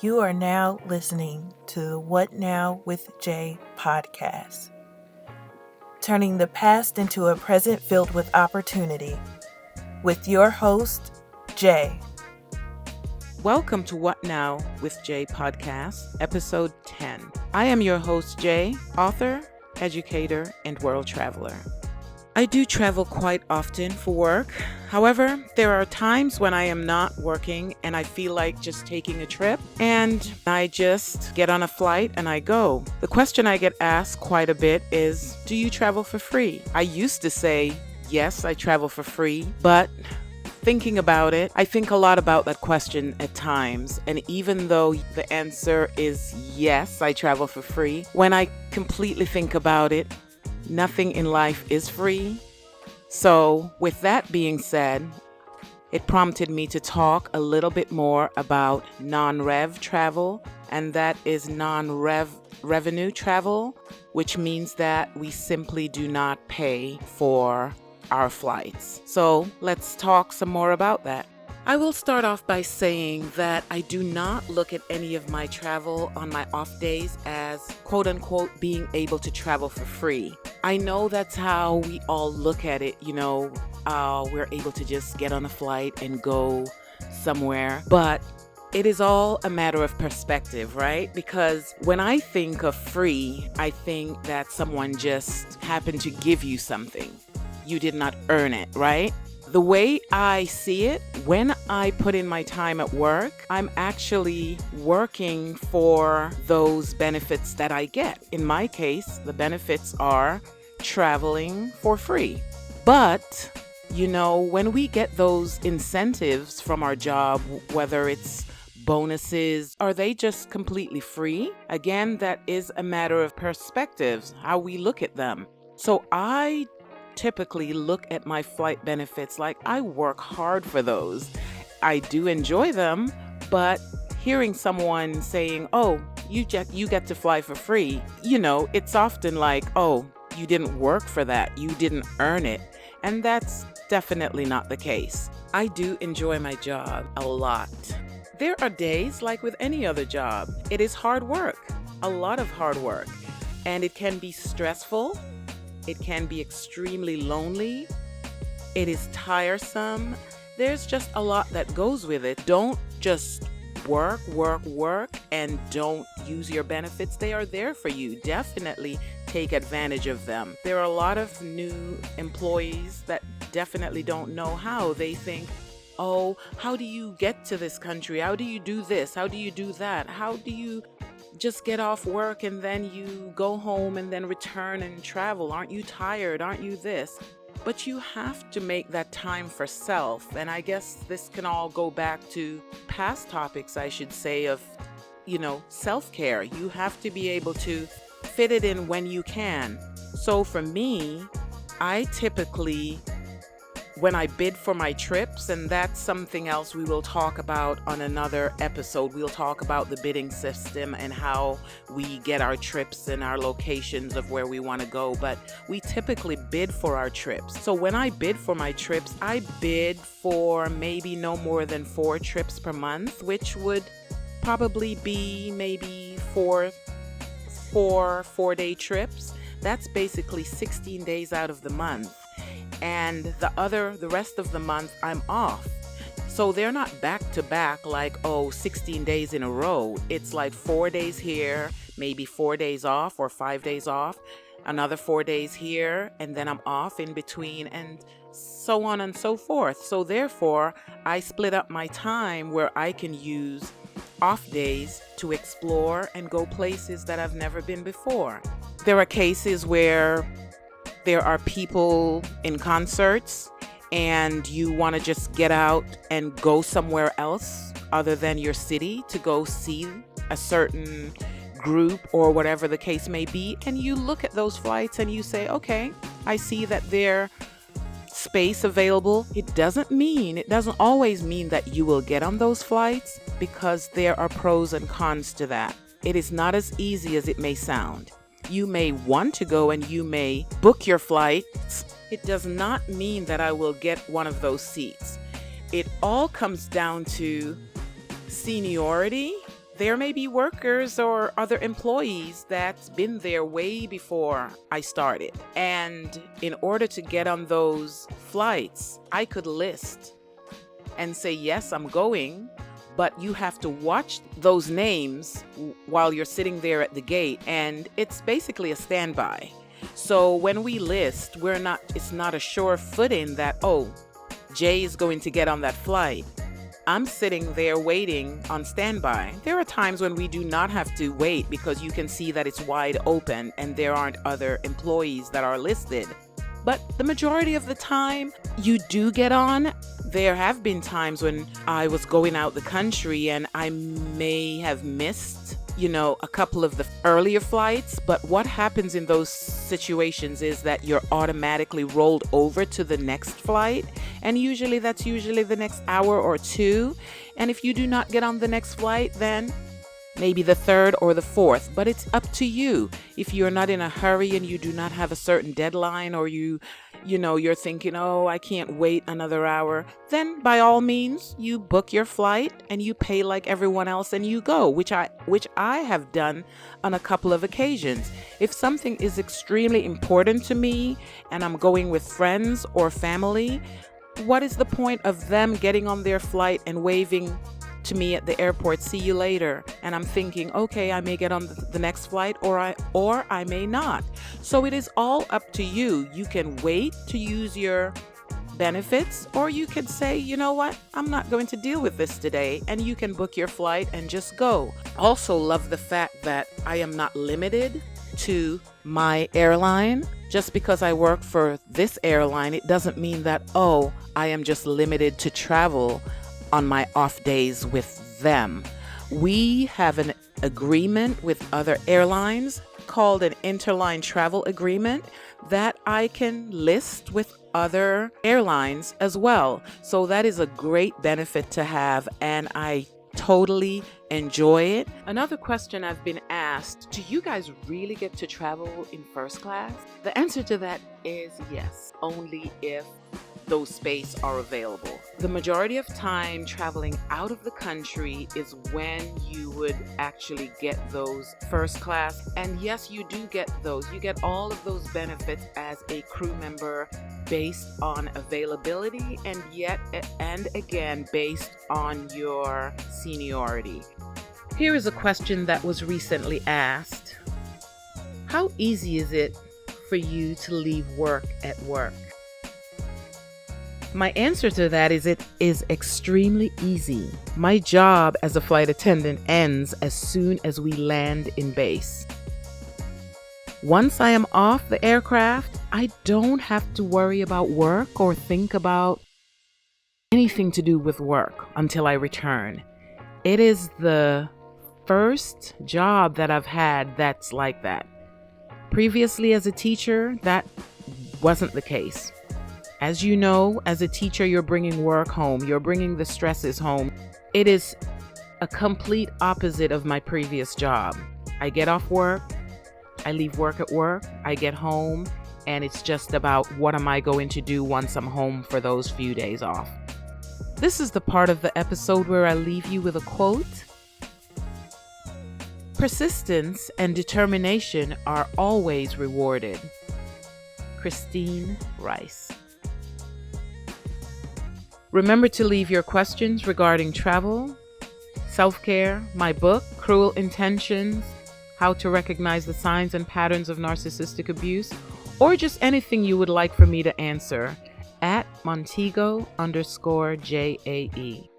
You are now listening to What Now with Jae Podcast, turning the past into a present filled with opportunity, with your host, Jae. Welcome to What Now with Jae Podcast, episode 10. I am your host, Jae, author, educator, and world traveler. I do travel quite often for work. However, there are times when I am not working and I feel like just taking a trip, and I just get on a flight and I go. The question I get asked quite a bit is, do you travel for free? I used to say, yes, I travel for free, but thinking about it, I think a lot about that question at times. And even though the answer is yes, I travel for free, when I completely think about it, nothing in life is free. So with that being said, it prompted me to talk a little bit more about non-rev travel, and that is non-revenue travel, which means that we simply do not pay for our flights. So let's talk some more about that. I will start off by saying that I do not look at any of my travel on my off days as quote unquote being able to travel for free. I know that's how we all look at it, we're able to just get on a flight and go somewhere, but it is all a matter of perspective, right? Because when I think of free, I think that someone just happened to give you something. You did not earn it, right? The way I see it, when I put in my time at work, I'm actually working for those benefits that I get. In my case, the benefits are traveling for free. But, when we get those incentives from our job, whether it's bonuses, are they just completely free? Again, that is a matter of perspectives, how we look at them. So I typically look at my flight benefits like I work hard for those. I do enjoy them, but hearing someone saying, oh, you get to fly for free, it's often like, oh, you didn't work for that, you didn't earn it. And that's definitely not the case. I do enjoy my job a lot. There are days like with any other job. It is hard work, a lot of hard work, and it can be stressful. It can be extremely lonely. It is tiresome. There's just a lot that goes with it. Don't just work, and don't use your benefits. They are there for you. Definitely take advantage of them. There are a lot of new employees that definitely don't know how. They think, oh, how do you get to this country? How do you do this? How do you do that? How do you just get off work and then you go home and then return and travel? Aren't you tired? Aren't you this? But you have to make that time for self. And I guess this can all go back to past topics, I should say, of, self-care. You have to be able to fit it in when you can. So for me, I typically, when I bid for my trips, and that's something else we will talk about on another episode. We'll talk about the bidding system and how we get our trips and our locations of where we want to go. But we typically bid for our trips. So when I bid for my trips, I bid for maybe no more than 4 trips per month, which would probably be maybe four 4-day trips. That's basically 16 days out of the month. And the rest of the month I'm off. So they're not back to back like, 16 days in a row. It's like 4 days here, maybe 4 days off or 5 days off, another 4 days here, and then I'm off in between, and so on and so forth. So therefore, I split up my time where I can use off days to explore and go places that I've never been before. There are cases where there are people in concerts and you want to just get out and go somewhere else other than your city to go see a certain group or whatever the case may be. And you look at those flights and you say, okay, I see that there's space available. It doesn't always mean that you will get on those flights, because there are pros and cons to that. It is not as easy as it may sound. You may want to go and you may book your flights. It does not mean that I will get one of those seats. It all comes down to seniority, there may be workers or other employees that's been there way before I started. And in order to get on those flights, I could list and say, yes, I'm going, but you have to watch those names while you're sitting there at the gate. And it's basically a standby. So when we list, it's not a sure footing that, oh, Jay is going to get on that flight. I'm sitting there waiting on standby. There are times when we do not have to wait because you can see that it's wide open and there aren't other employees that are listed. But the majority of the time, you do get on. There have been times when I was going out the country and I may have missed, a couple of the earlier flights. But what happens in those situations is that you're automatically rolled over to the next flight. And that's usually the next hour or two. And if you do not get on the next flight, then maybe the third or the fourth, but it's up to you. If you're not in a hurry and you do not have a certain deadline, or you're thinking, oh, I can't wait another hour, then by all means, you book your flight and you pay like everyone else and you go, which I have done on a couple of occasions. If something is extremely important to me and I'm going with friends or family, what is the point of them getting on their flight and waving to me at the airport, see you later? And I'm thinking, okay, I may get on the next flight or I may not. So it is all up to you. You can wait to use your benefits, or you could say, you know what, I'm not going to deal with this today, and you can book your flight and just go. Also love the fact that I am not limited to my airline. Just because I work for this airline, it doesn't mean that, oh, I am just limited to travel on my off days with them. We have an agreement with other airlines called an interline travel agreement that I can list with other airlines as well. So that is a great benefit to have, and I totally enjoy it. Another question I've been asked, do you guys really get to travel in first class? The answer to that is yes, only if those spaces are available. The majority of time traveling out of the country is when you would actually get those first class. And yes, you do get those. You get all of those benefits as a crew member based on availability and again based on your seniority. Here is a question that was recently asked. How easy is it for you to leave work at work? My answer to that is it is extremely easy. My job as a flight attendant ends as soon as we land in base. Once I am off the aircraft, I don't have to worry about work or think about anything to do with work until I return. It is the first job that I've had that's like that. Previously as a teacher, that wasn't the case. As you know, as a teacher, you're bringing work home. You're bringing the stresses home. It is a complete opposite of my previous job. I get off work, I leave work at work, I get home, and it's just about what am I going to do once I'm home for those few days off. This is the part of the episode where I leave you with a quote. Persistence and determination are always rewarded. Christine Rice. Remember to leave your questions regarding travel, self-care, my book, Cruel Intentions, How to Recognize the Signs and Patterns of Narcissistic Abuse, or just anything you would like for me to answer at Montego_JAE.